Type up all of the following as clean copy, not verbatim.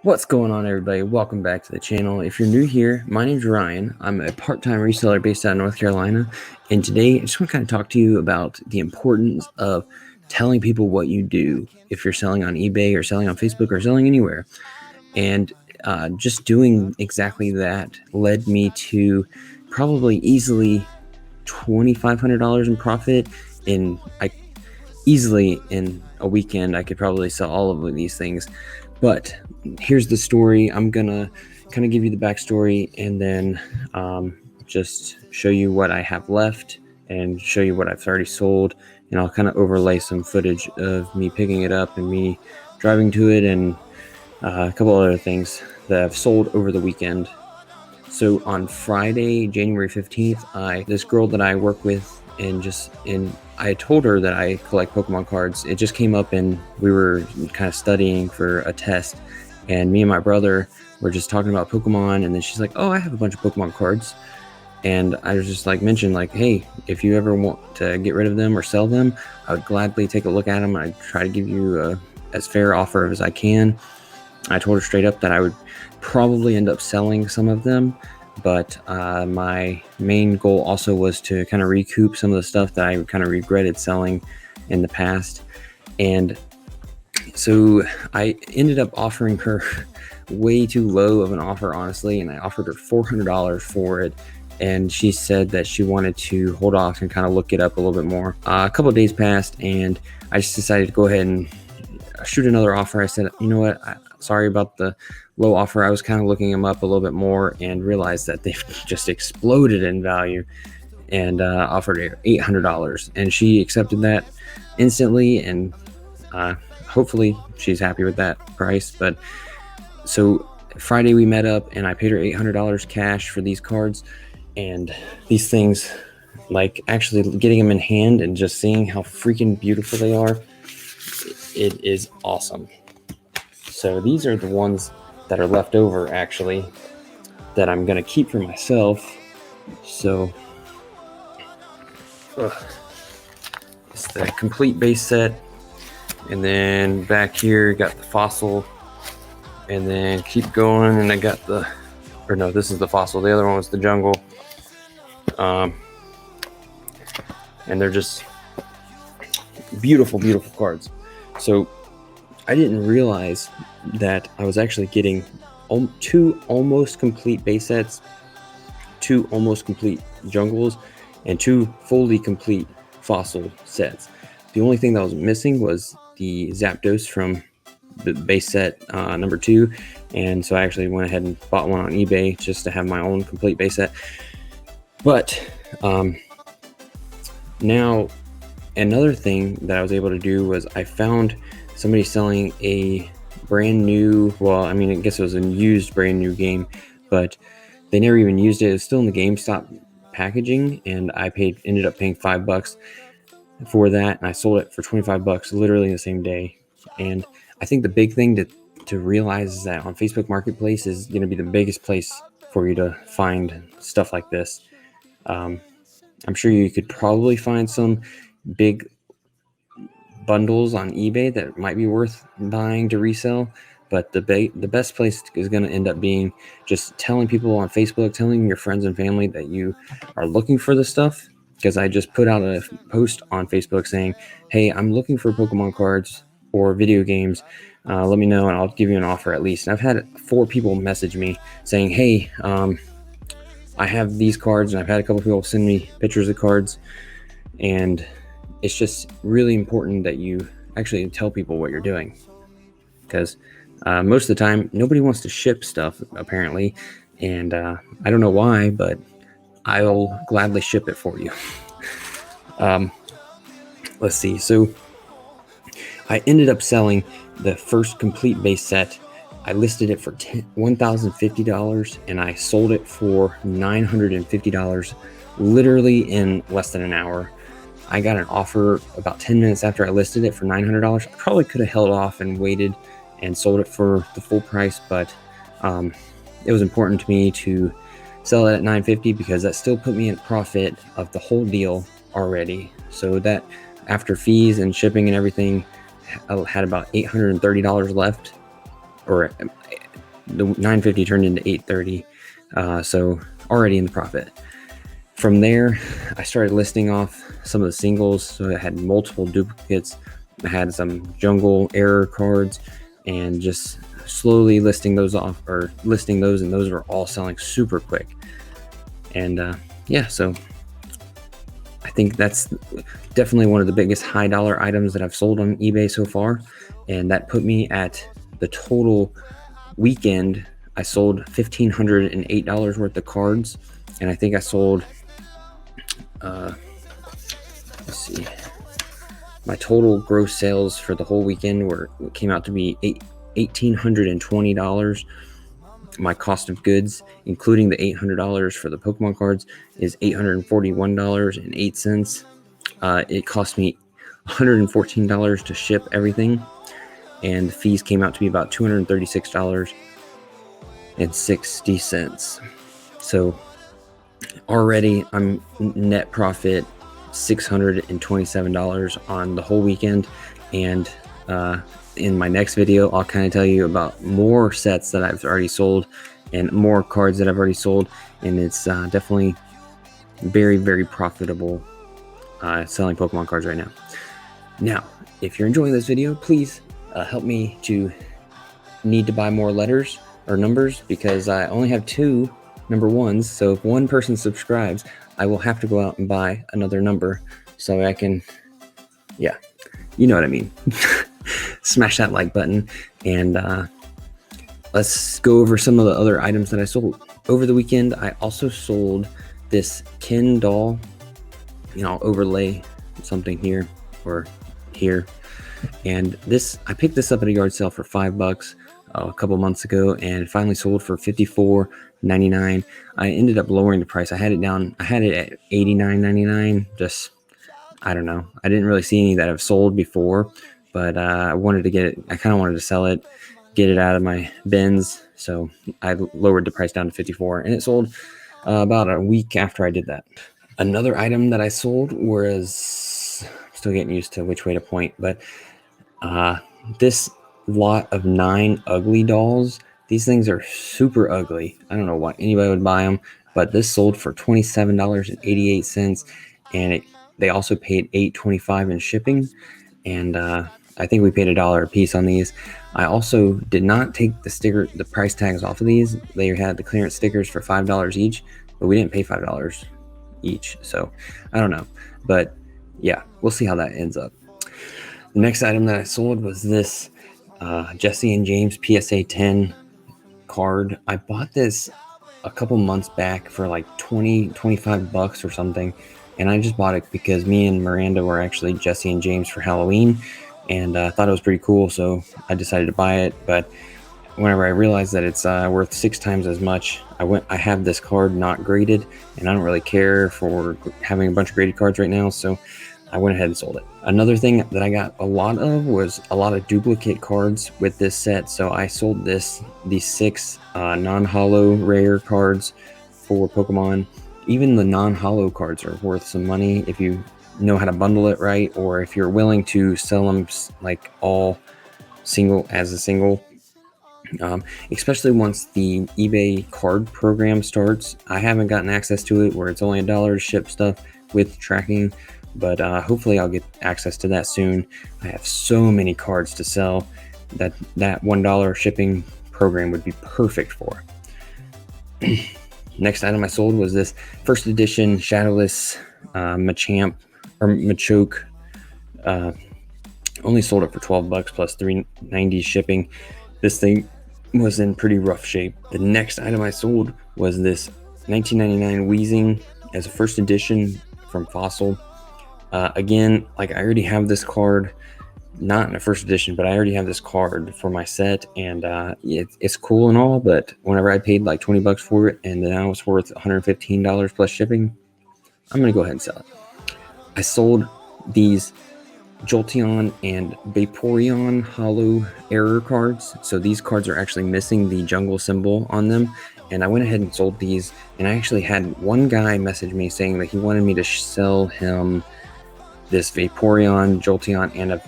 What's going on, everybody? Welcome back to the channel. If you're new here, my name's Ryan. I'm a part-time reseller based out of North Carolina, and today I just want to kind of talk to you about the importance of telling people what you do if you're selling on eBay or selling on Facebook or selling anywhere. And just doing exactly that led me to probably easily $2,500 in profit. Easily in a weekend, I could probably sell all of these things. But here's the story. I'm gonna kind of give you the backstory and then just show you what I have left and show you what I've already sold, and I'll kind of overlay some footage of me picking it up and me driving to it, and a couple other things that I've sold over the weekend. So on Friday, January 15th, this girl that I work with, I told her that I collect Pokemon cards. It just came up and we were kind of studying for a test, and me and my brother were just talking about Pokemon, and then she's like, "Oh, I have a bunch of Pokemon cards." And I was just like, mentioned like, "Hey, if you ever want to get rid of them or sell them, I would gladly take a look at them. I'd try to give you as fair offer as I can." I told her straight up that I would probably end up selling some of them, but my main goal also was to kind of recoup some of the stuff that I kind of regretted selling in the past. And so I ended up offering her way too low of an offer, honestly, and I offered her $400 for it. And she said that she wanted to hold off and kind of look it up a little bit more. A couple of days passed, and I just decided to go ahead and shoot another offer. I said, "You know what? Sorry about the low offer." I was kind of looking them up a little bit more and realized that they've just exploded in value, and offered her $800, and she accepted that instantly, and hopefully she's happy with that price. But so Friday we met up and I paid her $800 cash for these cards, and these things, like actually getting them in hand and just seeing how freaking beautiful they are, it is awesome. So these are the ones that are left over, actually, that I'm gonna keep for myself. So it's the complete base set, and then back here got the fossil, and then keep going, and I got this is the fossil. The other one was the jungle. And they're just beautiful, beautiful cards. So I didn't realize that I was actually getting two almost complete base sets, two almost complete jungles, and two fully complete fossil sets. The only thing that was missing was the Zapdos from the base set number 2, and so I actually went ahead and bought one on eBay just to have my own complete base set. But now another thing that I was able to do was I found somebody selling a brand new, well, I mean, I guess it was a used brand new game, but they never even used it. It was still in the GameStop packaging, and I ended up paying $5 for that, and I sold it for $25 literally the same day. And I think the big thing to realize is that on Facebook Marketplace is going to be the biggest place for you to find stuff like this. I'm sure you could probably find some big bundles on eBay that might be worth buying to resell, but the best place is going to end up being just telling people on Facebook, telling your friends and family that you are looking for this stuff. Because I just put out a post on Facebook saying, "Hey, I'm looking for Pokemon cards or video games. Let me know and I'll give you an offer at least." And I've had 4 people message me saying, "Hey, I have these cards," and I've had a couple people send me pictures of cards. And it's just really important that you actually tell people what you're doing, because most of the time nobody wants to ship stuff apparently, and I don't know why, but I'll gladly ship it for you. Let's see. So I ended up selling the first complete base set. I listed it for $1,050, and I sold it for $950 literally in less than an hour. I got an offer about 10 minutes after I listed it for $900. I probably could have held off and waited and sold it for the full price, but it was important to me to sell it at $950 because that still put me in profit of the whole deal already. So that after fees and shipping and everything, I had about $830 left, or the 950 turned into 830, so already in the profit. From there, I started listing off some of the singles, so I had multiple duplicates. I had some jungle error cards, and just slowly listing those off, or listing those, and those were all selling super quick. And yeah, so I think that's definitely one of the biggest high dollar items that I've sold on eBay so far, and that put me at the total weekend. I sold $1,508 worth of cards, and I think I sold let's see, my total gross sales for the whole weekend came out to be $1,820. My cost of goods, including the $800 for the Pokemon cards, is $841.08. It cost me $114 to ship everything, and the fees came out to be about $236.60. So already I'm net profit $627 on the whole weekend. And in my next video, I'll kind of tell you about more sets that I've already sold and more cards that I've already sold, and it's definitely very, very profitable selling Pokemon cards right now. Now, if you're enjoying this video, please help me to need to buy more letters or numbers, because I only have 2 number 1s. So if one person subscribes, I will have to go out and buy another number so I can, yeah, you know what I mean. Smash that like button, and let's go over some of the other items that I sold over the weekend. I also sold this Ken doll. I'll overlay something here or here, and this, I picked this up at a yard sale for $5 a couple months ago, and it finally sold for $54.99. I ended up lowering the price. I had it at $89.99. Just, I don't know, I didn't really see any that have sold before, but I wanted to get it. I kind of wanted to sell it, get it out of my bins, so I lowered the price down to $54, and it sold about a week after I did that. Another item that I sold was, still getting used to which way to point, but this lot of 9 ugly dolls. These things are super ugly. I don't know why anybody would buy them, but this sold for $27.88, and they also paid $8.25 in shipping, and I think we paid $1 a piece on these. I also did not take the price tags off of these. They had the clearance stickers for $5 each, but we didn't pay $5 each, so I don't know, but yeah, we'll see how that ends up. The next item that I sold was this Jessie James PSA 10 card. I bought this a couple months back for like $25 or something, and I just bought it because me and Miranda were actually Jessie and James for Halloween, and I thought it was pretty cool, so I decided to buy it. But whenever I realized that it's worth 6 times as much, I have this card not graded, and I don't really care for having a bunch of graded cards right now, so I went ahead and sold it. Another thing that I got a lot of was a lot of duplicate cards with this set. So I sold these 6 non-holo rare cards for Pokemon. Even the non-holo cards are worth some money if you know how to bundle it right, or if you're willing to sell them like all as a single. Especially once the eBay card program starts. I haven't gotten access to it, where it's only $1 to ship stuff with tracking, but hopefully I'll get access to that soon. I have so many cards to sell that $1 shipping program would be perfect for. Next item I sold was this first edition Shadowless Machamp or Machoke. Only sold it for $12 plus $3.90 shipping. This thing was in pretty rough shape. The next item I sold was this 1999 Weezing as a first edition from Fossil. Again, like, I already have this card, not in a first edition, but I already have this card for my set, and it's cool and all, but whenever I paid like $20 for it, and now it's worth $115 plus shipping, I'm gonna go ahead and sell it. I sold these Jolteon and Vaporeon holo error cards. So these cards are actually missing the jungle symbol on them, and I went ahead and sold these. And I actually had one guy message me saying that he wanted me to sell him this Vaporeon, Jolteon, and a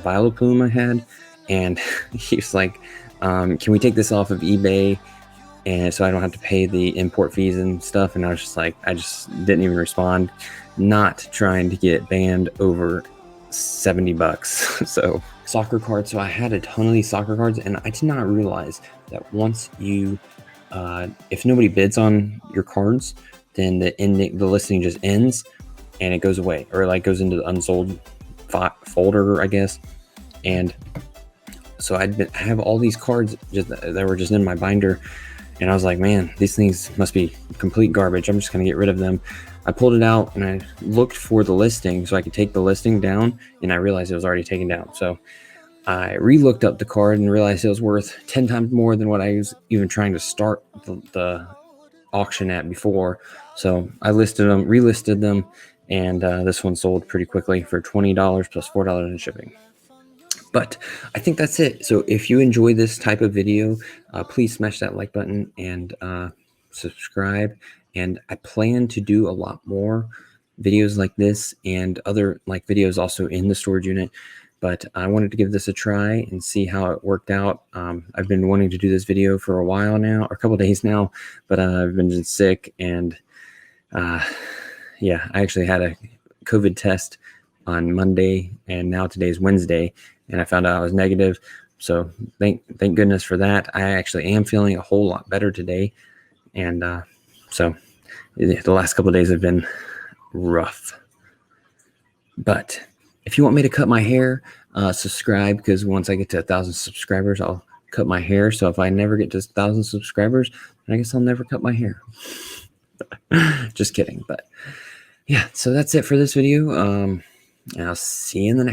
Vileplume I had, and he was like, can we take this off of eBay? And so I don't have to pay the import fees and stuff. And I was just like, I just didn't even respond, not trying to get banned over $70. So soccer cards. So I had a ton of these soccer cards, and I did not realize that once you, if nobody bids on your cards, then the listing just ends and it goes away, or like goes into the unsold folder, I guess. And so I have all these cards that were just in my binder. And I was like, man, these things must be complete garbage. I'm just going to get rid of them. I pulled it out and I looked for the listing so I could take the listing down, and I realized it was already taken down. So I re-looked up the card and realized it was worth 10 times more than what I was even trying to start the auction at before. So I relisted them, and this one sold pretty quickly for $20 plus $4 in shipping. But I think that's it. So if you enjoy this type of video, please smash that like button and subscribe. And I plan to do a lot more videos like this and other like videos also in the storage unit. But I wanted to give this a try and see how it worked out. I've been wanting to do this video for a while now, or a couple days now, but I've been just sick. And yeah, I actually had a COVID test on Monday, and now today's Wednesday, and I found out I was negative. So thank goodness for that. I actually am feeling a whole lot better today. And so the last couple of days have been rough. But if you want me to cut my hair, subscribe, because once I get to 1,000 subscribers, I'll cut my hair. So if I never get to 1,000 subscribers, I guess I'll never cut my hair. Just kidding. But yeah, so that's it for this video. I'll see you in the next one.